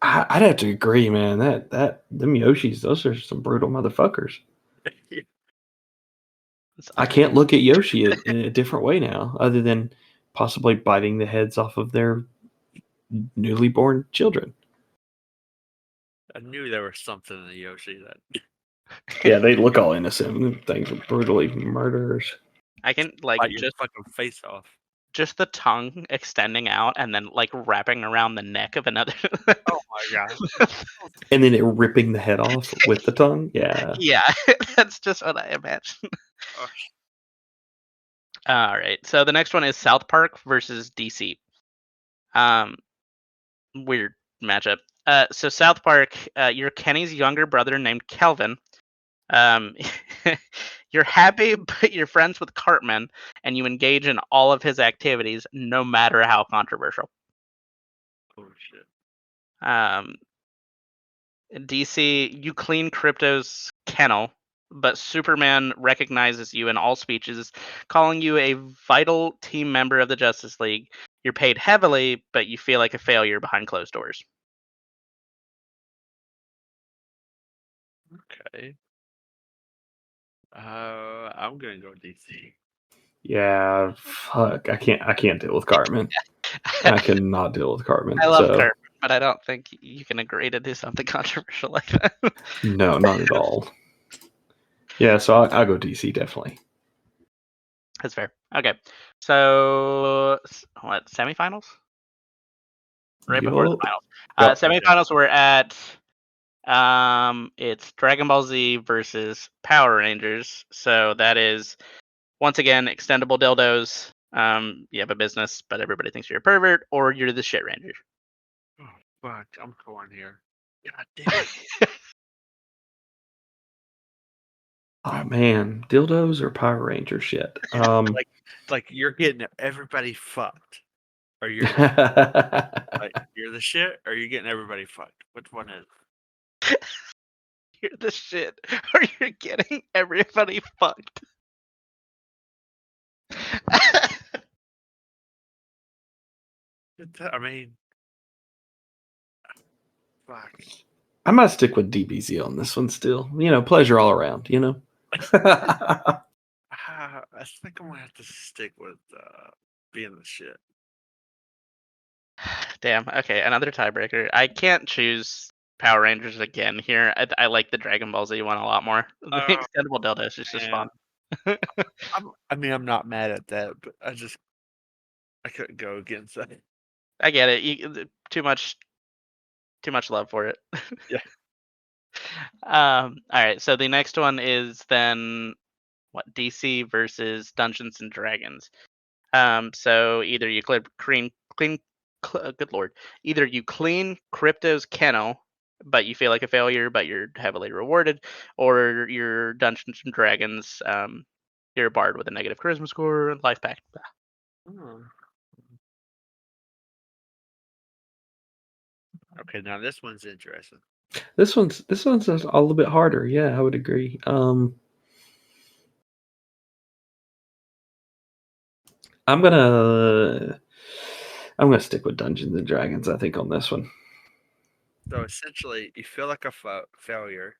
I'd have to agree, man. That them Yoshis, those are some brutal motherfuckers. I can't look at Yoshi in a different way now, other than possibly biting the heads off of their newly born children. I knew there was something in the Yoshi that. Yeah, they look all innocent. Them things are brutally murderers. I can Bite your fucking face off. just the tongue extending out and then like wrapping around the neck of another. Oh my god. And then it ripping the head off with the tongue. Yeah. Yeah, that's just what I imagine. Oh, All right, so the next one is South Park versus DC. Weird matchup. So South Park, you're Kenny's younger brother named Kelvin. Um, you're happy, but you're friends with Cartman, and you engage in all of his activities, no matter how controversial. oh shit. DC, you clean Crypto's kennel, but Superman recognizes you in all speeches, calling you a vital team member of the Justice League. You're paid heavily, but you feel like a failure behind closed doors. Okay. I'm gonna go DC. Yeah, fuck. I can't deal with Cartman. I cannot deal with Cartman. I love so, Cartman, but I don't think you can agree to do something controversial like that. No, not at all. Yeah, so I'll go DC, definitely. That's fair. Okay, so what, semifinals? Right before the Yup. finals. Yep. Semifinals were at it's Dragon Ball Z versus Power Rangers. So that is once again extendable dildos. You have a business, but everybody thinks you're a pervert, or you're the shit ranger. Oh fuck, I'm torn here. God damn it. Oh man, dildos or Power Ranger shit. Like you're getting everybody fucked. Or you're like you're the shit, or you're getting everybody fucked. Which one is? You're the shit, or you're getting everybody fucked. I mean, fuck. I might stick with DBZ on this one still. Pleasure all around, I think I'm gonna have to stick with being the shit. Damn. Okay, another tiebreaker. I can't choose Power Rangers again here. I like the Dragon Ball Z one a lot more. The extendable dildos is just fun. I'm not mad at that, but I couldn't go against that. I get it. Too much love for it. Yeah. All right. So the next one is then what, DC versus Dungeons and Dragons. So either you good lord, either you clean Crypto's kennel, but you feel like a failure, but you're heavily rewarded, or you're Dungeons and Dragons. You're a bard with a negative charisma score and life pack. Okay, now this one's interesting. This one's a little bit harder. Yeah, I would agree. I'm gonna stick with Dungeons and Dragons, I think, on this one. So essentially, you feel like a failure,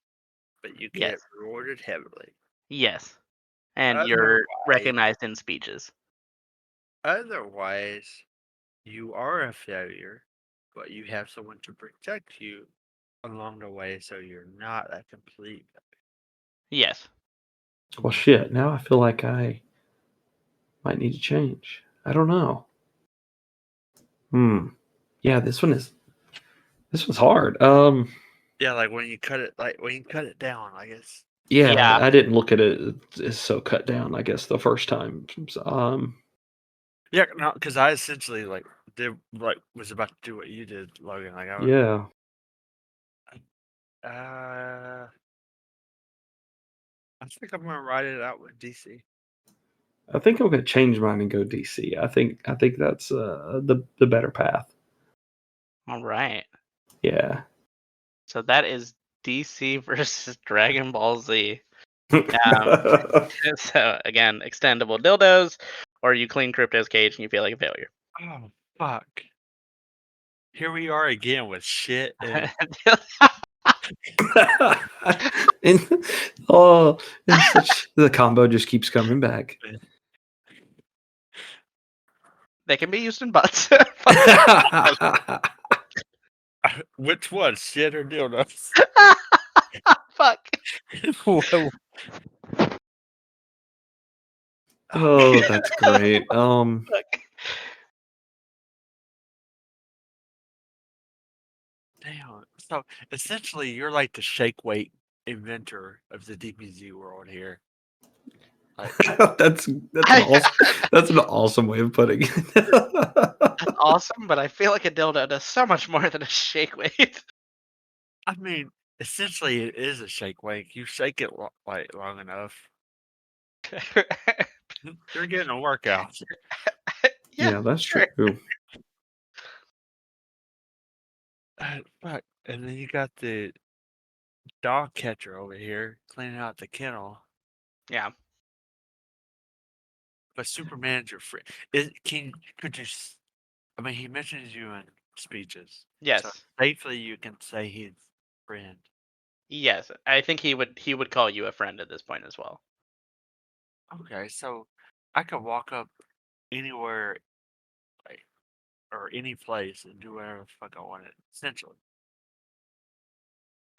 but you get rewarded heavily. Yes, and you're recognized in speeches. Otherwise, you are a failure, but you have someone to protect you along the way, so you're not a complete failure. Yes. Well, shit. Now I feel like I might need to change. I don't know. Yeah, this one's hard. Yeah, like when you cut it down, I guess. Yeah, I didn't look at it as so cut down, I guess, the first time. Yeah, no, because I essentially was about to do what you did, Logan. Like Yeah. I think I'm gonna ride it out with DC. I think I'm gonna change mine and go DC. I think that's the better path. All right. Yeah. So that is DC versus Dragon Ball Z. So again, extendable dildos, or you clean Crypto's cage and you feel like a failure. Oh fuck! Here we are again with shit. And and, the combo just keeps coming back. They can be used in butts. which one, shit or dildos? Fuck. Whoa. Oh, that's great. Fuck. Damn. So essentially, you're like the shake weight inventor of the DBZ world here. Like, that's an awesome way of putting it. That's awesome, but I feel like a dildo does so much more than a shake weight. I mean, essentially, it is a shake weight. You shake it like long enough, you're getting a workout. Yeah, that's sure. true. Fuck. And then you got the dog catcher over here cleaning out the kennel. Yeah. But Superman's your friend. Could you? I mean, he mentions you in speeches. Yes. So safely, you can say he's friend. Yes. I think he would call you a friend at this point as well. Okay, so I could walk up anywhere, like, or any place and do whatever the fuck I wanted. Essentially.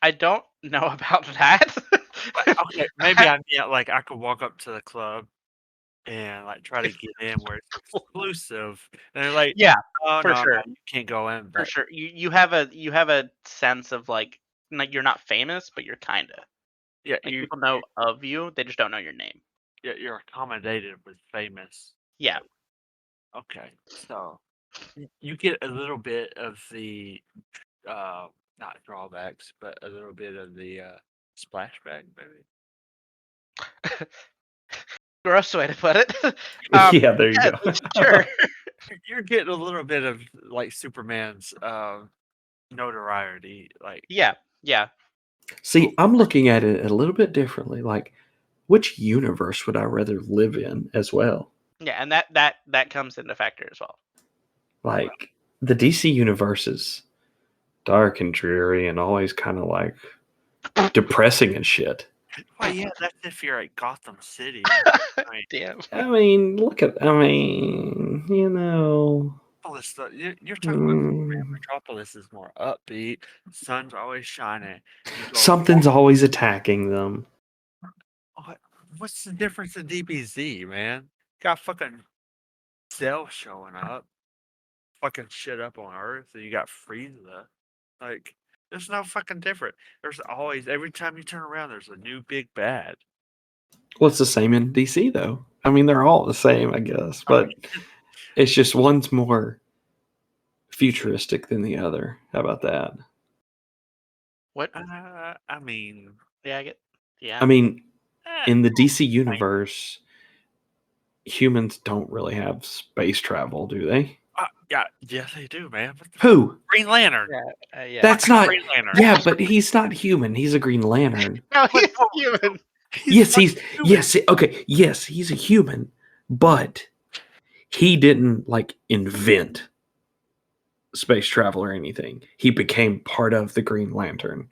I don't know about that. Okay, maybe I mean like I could walk up to the club and like try to get in where it's exclusive, and they're like, Yeah, "Oh for no, sure. you can't go in." For But sure. You have a sense of like you're not famous, but you're kinda. yeah, Like people know of you, they just don't know your name. you're accommodated with famous. Yeah. Okay, so you get a little bit of the not drawbacks, but a little bit of the splashback, maybe. Gross way to put it. Yeah, there you go. Sure. You're getting a little bit of like Superman's notoriety, like Yeah. See, I'm looking at it a little bit differently. Like, which universe would I rather live in as well? Yeah, and that comes into factor as well. Like, the DC universe is dark and dreary and always kind of like depressing and shit. well, yeah, that's if you're at Gotham City. I mean, Damn. I mean, you know. Metropolis, you're talking about Superman. Metropolis is more upbeat. Sun's always shining. You go, Something's always attacking them. what's the difference in DBZ, man? Got fucking Cell showing up, fucking shit up on Earth, and you got Frieza. Like, there's no fucking different. There's always, every time you turn around, there's a new big bad. Well, it's the same in DC, though. I mean, they're all the same, I guess, but it's just one's more futuristic than the other. How about that? What? I mean, Yeah, I get. Yeah. I mean, in the DC universe, humans don't really have space travel, do they? yeah, yes, they do, man. Who? Green Lantern. Yeah. That's not. Green Lantern. Yeah, but he's not human. He's a Green Lantern. No, he's human. Yes, he's human. yes. Okay, yes, he's a human, but he didn't like invent space travel or anything. He became part of the Green Lantern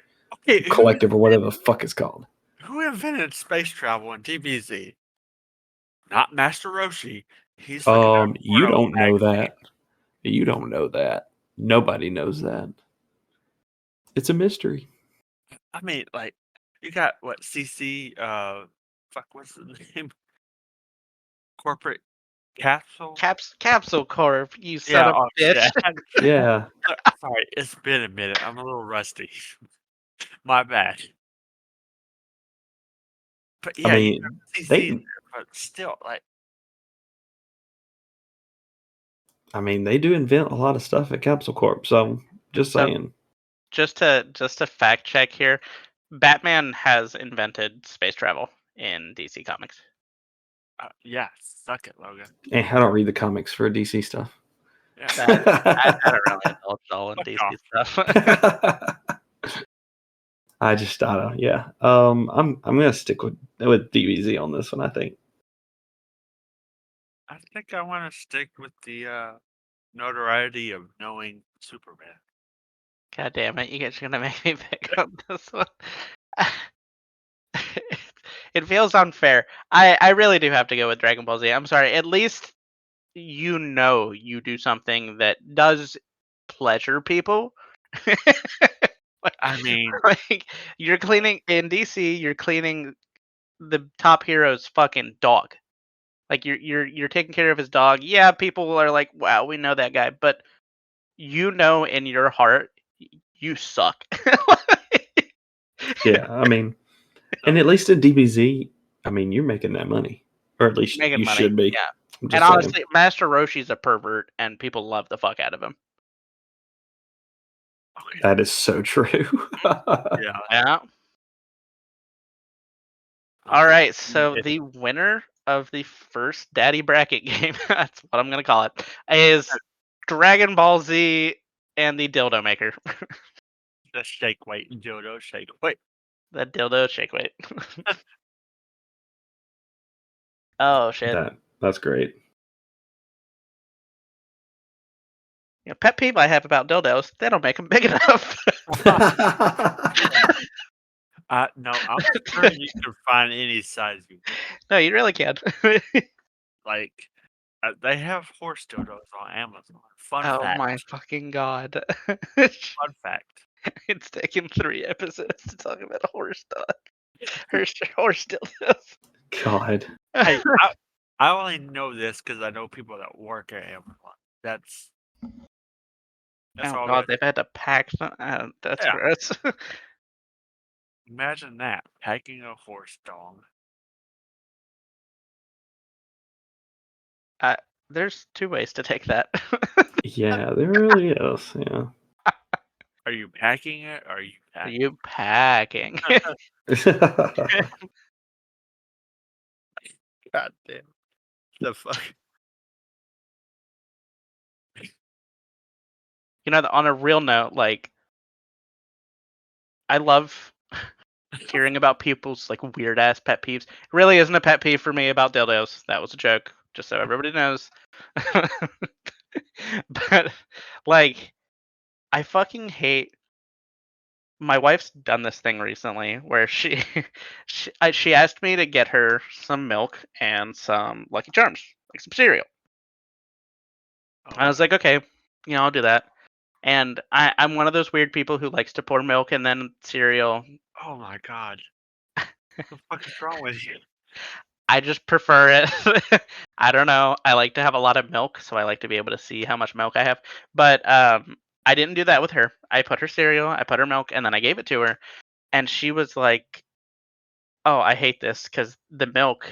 collective or whatever the fuck it's called. Who invented space travel in DBZ? Not Master Roshi. He's You don't know that. You don't know that. Nobody knows that. It's a mystery. I mean, like, you got what CC? Fuck, what's the name? Corporate Capsule. Capsule Corp. You son of a bitch. Yeah. Sorry, it's been a minute. I'm a little rusty. My bad. But yeah, I mean, CC, but still, like, I mean, they do invent a lot of stuff at Capsule Corp, so just So- saying. Just to fact check here, Batman has invented space travel in DC Comics. Yeah, suck it, Logan. And I don't read the comics for DC stuff. Yeah. I don't really indulge at all in Fuck DC off. stuff. I don't. Yeah. I'm gonna stick with DBZ on this one. I think. I think I want to stick with the notoriety of knowing Superman. God damn it! You guys are gonna make me pick on this one. It feels unfair. I really do have to go with Dragon Ball Z. I'm sorry. At least you know you do something that does pleasure people. I mean, Like you're cleaning in DC, you're cleaning the top hero's fucking dog. Like you're taking care of his dog. Yeah, people are like, "Wow, we know that guy," but you know in your heart you suck. Yeah. I mean, and at least in DBZ, I mean, you're making that money, or at least Making you money. should be. Yeah. I'm And just saying. honestly, Master Roshi's a pervert and people love the fuck out of him. okay, That is so true. yeah. Yeah. I'll All take right, it. so the winner of the first Daddy Bracket game, that's what I'm going to call it, is Dragon Ball Z and the Dildo Maker. The shake weight, Jodo shake weight. The Dildo Shake Weight. Oh, shit. That's great. You know, pet peeve I have about dildos, they don't make them big enough. No, I'm sure you can find any size you No, you really can't. like. They have horse dildos on Amazon. Fun Oh fact. my fucking god. Fun fact. It's taken 3 episodes to talk about a horse dog. Horse dildos. God. Hey, I only know this because I know people that work at Amazon. That's Oh all. god, It is. they've had to pack some. That's Yeah. gross. Imagine that packing a horse dog. There's 2 ways to take that. Yeah, there really is. Yeah. Are you packing it? Or are you Are packing? you packing? God damn. The fuck. You know, on a real note, like, I love hearing about people's like weird ass pet peeves. It really isn't a pet peeve for me about dildos. That was a joke, just so everybody knows. But like, I fucking hate. My wife's done this thing recently where she asked me to get her some milk and some Lucky Charms, like some cereal. I was like, okay, I'll do that. And I'm one of those weird people who likes to pour milk and then cereal. Oh my god. What the fuck is wrong with you? I just prefer it. I don't know. I like to have a lot of milk, so I like to be able to see how much milk I have. But I didn't do that with her. I put her cereal, I put her milk, and then I gave it to her. And she was like, "Oh, I hate this because the milk."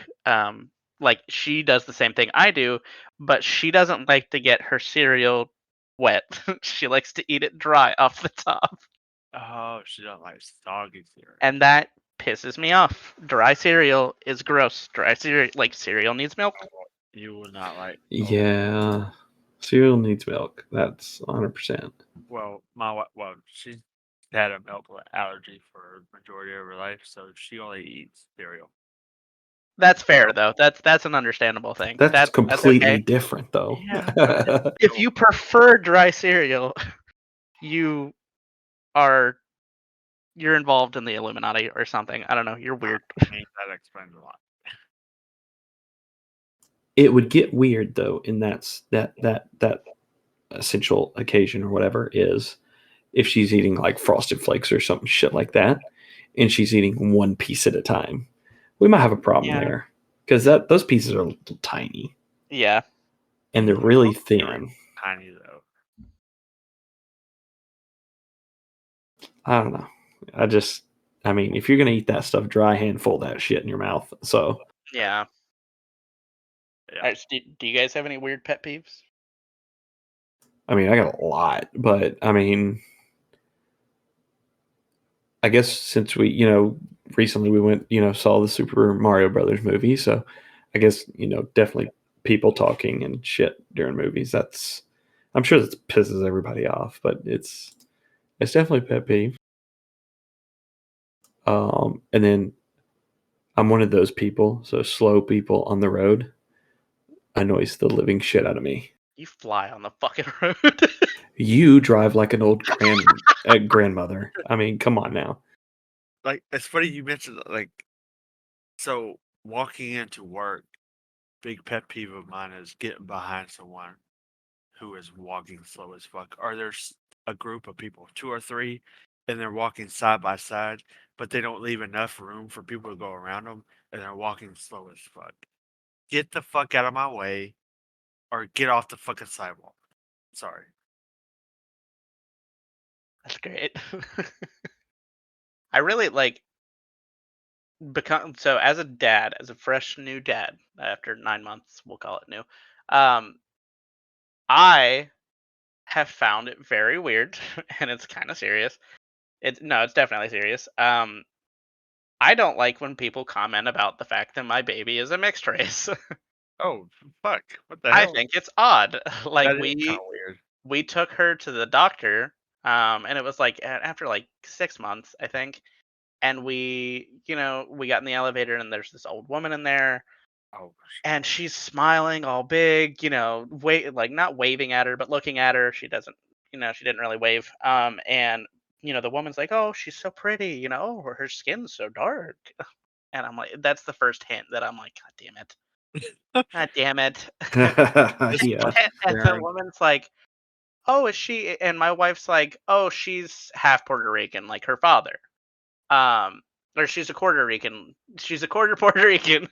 Like she does the same thing I do, but she doesn't like to get her cereal wet. She likes to eat it dry off the top, Oh, she don't like soggy cereal. and that pisses me off. Dry cereal is gross. Dry cereal, like cereal, needs milk. You will not like. Yeah. Cereal needs milk. That's 100%. Well, she's had a milk allergy for the majority of her life, so she only eats cereal. That's fair though. That's an understandable thing. That's completely okay. different, though. Yeah. If you prefer dry cereal, you're involved in the Illuminati or something. I don't know. You're weird. I mean, that explains a lot. It would get weird though, in that essential occasion or whatever is if she's eating like Frosted Flakes or something shit like that, and she's eating one piece at a time. We might have a problem Yeah. there because those pieces are tiny Yeah. and they're really thin. Tiny though. I don't know. I mean, if you're gonna eat that stuff dry, handful that shit in your mouth. So Yeah. Yeah. Alright, so do you guys have any weird pet peeves? I mean, I got a lot, but I mean, I guess since we, recently we went, saw the Super Mario Brothers movie, so I guess, definitely people talking and shit during movies. I'm sure that pisses everybody off, but it's definitely a pet peeve. And then I'm one of those people, so slow people on the road annoys the living shit out of me. You fly on the fucking road. You drive like an old grandmother. I mean, come on now. Like, it's funny you mentioned, like, so walking into work, big pet peeve of mine is getting behind someone who is walking slow as fuck. Or there's a group of people, two or three, and they're walking side by side, but they don't leave enough room for people to go around them, and they're walking slow as fuck. Get the fuck out of my way, or get off the fucking sidewalk. Sorry. That's great. I really like become so as a dad, as a fresh new dad after 9 months, we'll call it new. Um, I have found it very weird, and it's kind of serious. It's definitely serious. I don't like when people comment about the fact that my baby is a mixed race. Oh, fuck. What the I hell? think it's odd. Like That is kind of weird. we took her to the doctor, and it was like after like 6 months, I think. And we got in the elevator, and there's this old woman in there, Oh, and she's smiling all big, like not waving at her, but looking at her. She doesn't, she didn't really wave. And the woman's like, "Oh, she's so pretty, oh, her skin's so dark." And I'm like, that's the first hint that I'm like, God damn it. God damn it. this Yeah. fucking And the Karen. woman's like, "Oh, is she?" And my wife's like, "Oh, she's half Puerto Rican, like her father." Um, or she's a quarter Rican. She's a quarter Puerto Rican.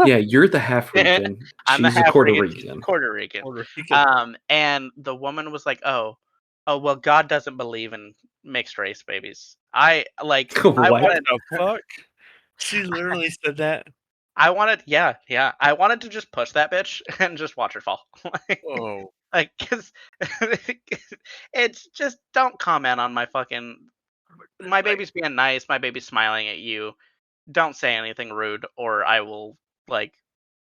Yeah, you're the half Rican. I'm the She's a half quarter Rican. She's Rican. a quarter Rican. Puerto Rican. And the woman was like, "Oh, well, God doesn't believe in mixed race babies." I What What? wanted, the fuck? She literally said that? yeah. I wanted to just push that bitch and just watch her fall. Oh, Cause it's just don't comment on my like, baby's being nice, my baby's smiling at you. Don't say anything rude, or I will like.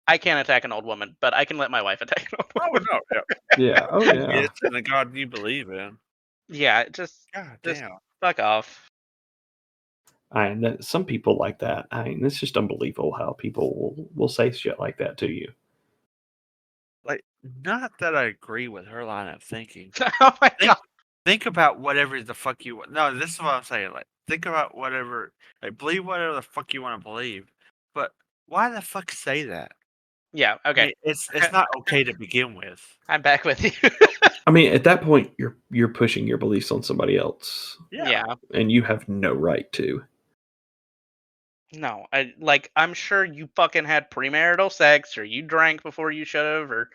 I can't attack an old woman, but I can let my wife attack an old oh woman. no, yeah. Yeah. Oh yeah. It's in the God you believe in. Yeah, God just damn. fuck off. Some people like that. I mean, it's just unbelievable how people will say shit like that to you. Like, not that I agree with her line of thinking. Oh my Think god. think about whatever the fuck you want. No, this is what I'm saying. Like, think about whatever. Like, believe whatever the fuck you want to believe. But why the fuck say that? Yeah. I Okay. mean, it's not okay to begin with. I'm back with you. I mean, at that point, you're pushing your beliefs on somebody else, Yeah. Yeah. and you have no right to. No. I'm sure you fucking had premarital sex, or you drank before you should have, or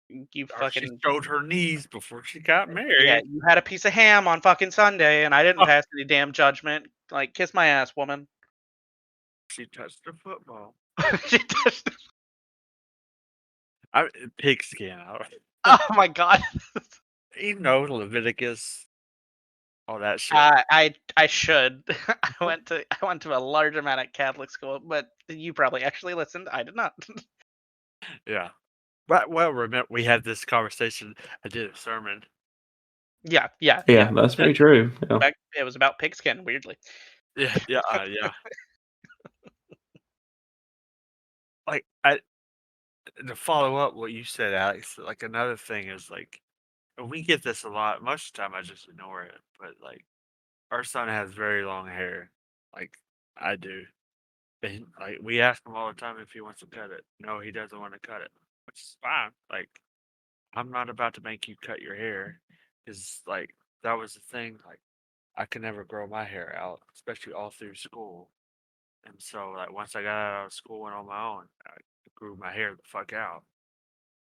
you Or she fucking showed her knees before she got yeah, married. you had a piece of ham on fucking Sunday, and I didn't pass any damn judgment. Like, kiss my ass, woman. She touched the football. She touched. I pigskin. Oh my god. Leviticus, all that shit. I should. I went to a large amount of Catholic school, but you probably actually listened. I did not. Yeah. But well, remember we had this conversation. I did a sermon. Yeah, yeah, Yeah, yeah. that's very true. Yeah. It was about pigskin, weirdly. Yeah, yeah, yeah. Like I to follow up what you said, Alex. Like another thing is like, and we get this a lot. Most of the time, I just ignore it. But like, our son has very long hair, like I do. And like we ask him all the time if he wants to cut it. No, he doesn't want to cut it, which is fine. Like I'm not about to make you cut your hair, because like that was the thing. Like I could never grow my hair out, especially all through school. And so like once I got out of school and on my own, I grew my hair the fuck out.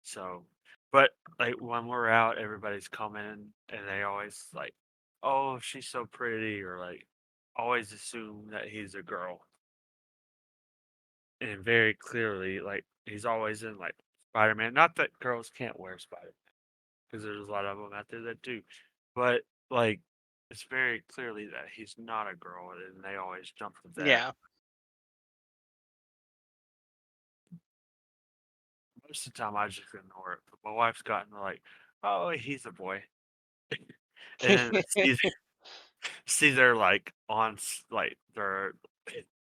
So, but like when we're out, everybody's coming and they always like, "Oh, she's so pretty," or like always assume that he's a girl. And very clearly, like he's always in like Spider-Man. Not that girls can't wear Spider-Man. because there's a lot of them out there that do. But like, it's very clearly that he's not a girl, and they always jump to that. Yeah. Most of the time, I just ignore it. But my wife's gotten like, "Oh, he's a boy," and see their like like their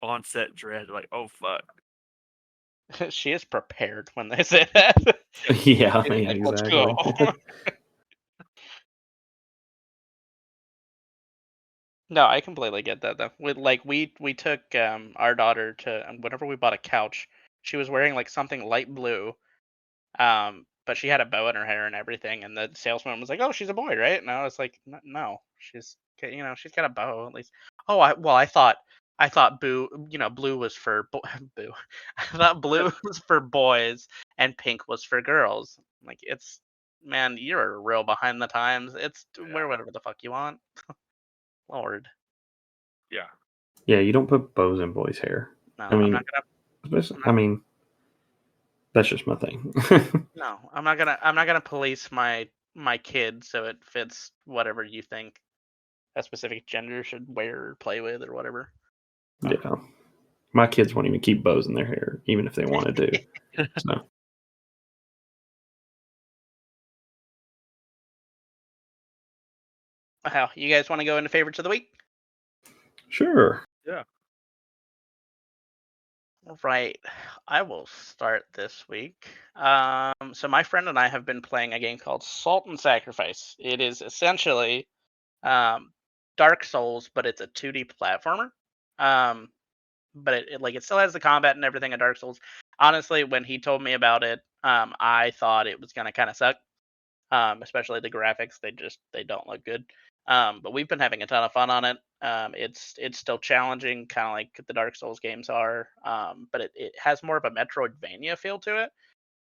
onset dread, like, "Oh fuck." She is prepared when they say that. Yeah, She's yeah, like, let's go. exactly. No, I completely get that though. We took our daughter to whenever we bought a couch, she was wearing like something light blue. But she had a bow in her hair and everything, and the salesman was like, "Oh, she's a boy, right?" And I was like, No, she's got a bow at least." Oh, I thought blue was for boo. I thought blue was for boys and pink was for girls. Like man, you're real behind the times. Wear Yeah, whatever the fuck you want. Lord, yeah, Yeah, you don't put bows in boys' hair. no, I I'm not mean, gonna. I'm I not. mean, that's just my thing. No, I'm not gonna. I'm not gonna police my kid so it fits whatever you think a specific gender should wear or play with or whatever. Yeah, my kids won't even keep bows in their hair, even if they wanted to. So How you guys want to go into favorites of the week? sure. yeah. Right. I will start this week. So my friend and I have been playing a game called Salt and Sacrifice. It is essentially um, Dark Souls, but it's a 2D platformer. Um, but it still has the combat and everything of Dark Souls. Honestly, when he told me about it, I thought it was gonna kind of suck. Especially the graphics, they don't look good. But we've been having a ton of fun on it. It's still challenging, kind of like the Dark Souls games are. But it has more of a Metroidvania feel to it,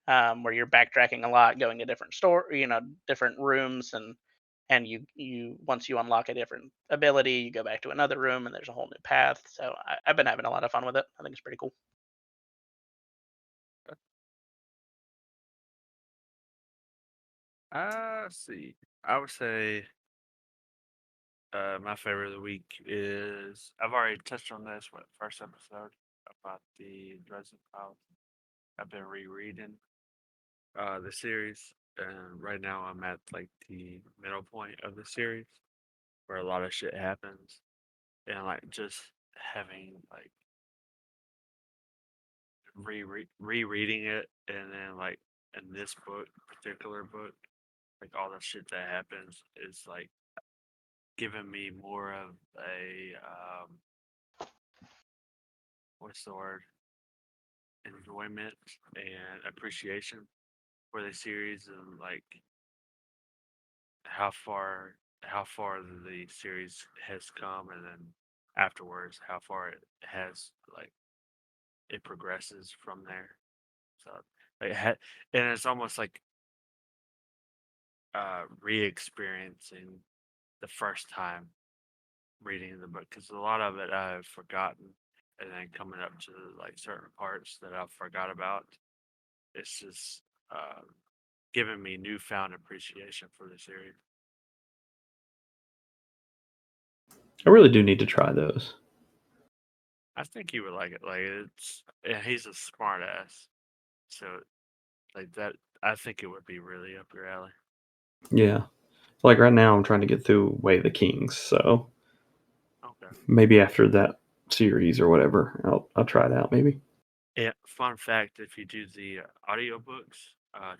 where you're backtracking a lot, going to different different rooms, and you once you unlock a different ability, you go back to another room, and there's a whole new path. So I've been having a lot of fun with it. I think it's pretty cool. See. I would say my favorite of the week is I've already touched on this with first episode about the Dresden Files. I've been rereading the series, and right now I'm at like the middle point of the series where a lot of shit happens, and like just having like rereading it, and then like in this particular book, like all the shit that happens is like giving me more of a what's the word, enjoyment and appreciation for the series, and like how far the series has come, and then afterwards how far it has like it progresses from there. So like and it's almost like re-experiencing the first time reading the book, because a lot of it I've forgotten, and then coming up to like certain parts that I forgot about, it's just giving me newfound appreciation for the series. I really do need to try those. I think you would like it. Like he's a smart ass, so like that. I think it would be really up your alley. Yeah. Like right now, I'm trying to get through Way of the Kings, so Okay. maybe after that series or whatever, I'll try it out. Maybe. Yeah. Fun fact: if you do the audiobooks,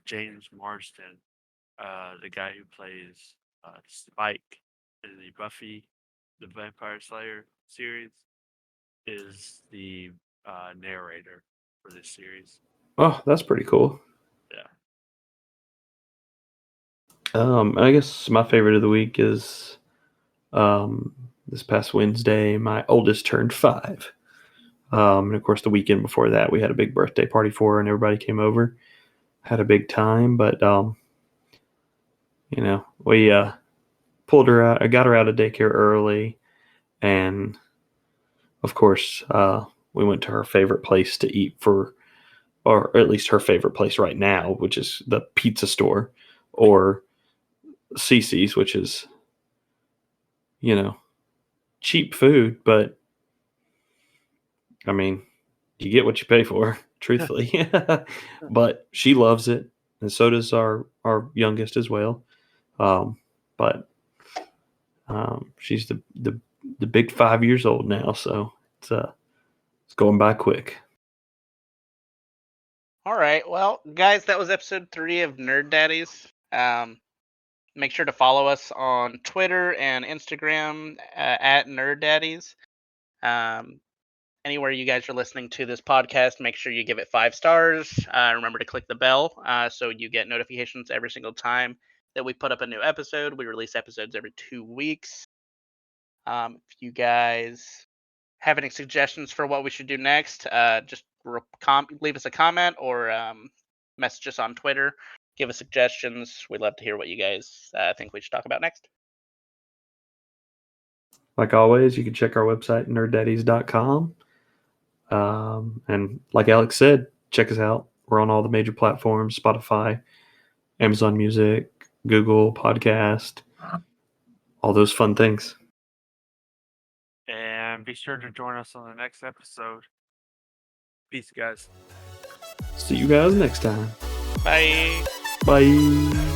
James Marsden, the guy who plays Spike in the Buffy the Vampire Slayer series, is the narrator for this series. Oh, that's pretty cool. Yeah. I guess my favorite of the week is this past Wednesday. My oldest turned 5. And of course, the weekend before that, we had a big birthday party for her, and everybody came over. Had a big time, but we pulled her out. I got her out of daycare early, and of course, we went to her favorite place to eat or at least her favorite place right now, which is the pizza store, or CC's, which is, cheap food, but I mean, you get what you pay for, truthfully. But she loves it, and so does our youngest as well. But she's the big 5 years old now, so it's going by quick. All right, well, guys, that was episode 3 of Nerd Daddies. Make sure to follow us on Twitter and Instagram at Nerd Daddies. Anywhere you guys are listening to this podcast, make sure you give it 5 stars. Remember to click the bell so you get notifications every single time that we put up a new episode. We release episodes every 2 weeks. If you guys have any suggestions for what we should do next, just leave us a comment or message us on Twitter. Give us suggestions. We'd love to hear what you guys think we should talk about next. Like always, you can check our website, nerddaddies.com. And like Alex said, check us out. We're on all the major platforms: Spotify, Amazon Music, Google Podcast, all those fun things. And be sure to join us on the next episode. Peace, guys. See you guys next time. Bye. Bye.